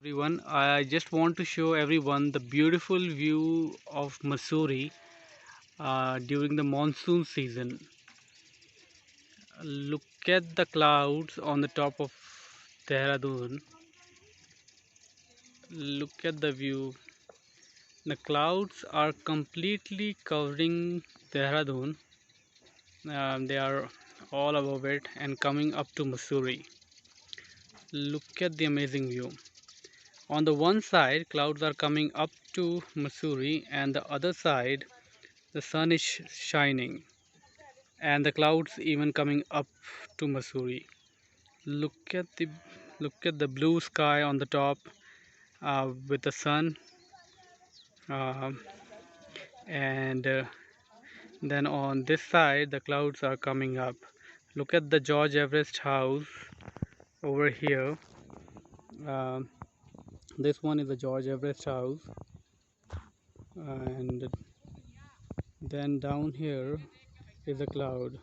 Everyone, I just want to show everyone the beautiful view of Mussoorie during the monsoon season. Look at the clouds on the top of Dehradun. Look at the view. The clouds are completely covering Dehradun. They are all above it and coming up to Mussoorie. Look at the amazing view. On the one side, clouds are coming up to Mussoorie, and the other side, the sun is shining, and the clouds even coming up to Mussoorie. Look at the look at the blue sky on the top with the sun, uh, and then on this side the clouds are coming up. Look at the George Everest house over here. Um this one is the George Everest house, and then down here is a cloud.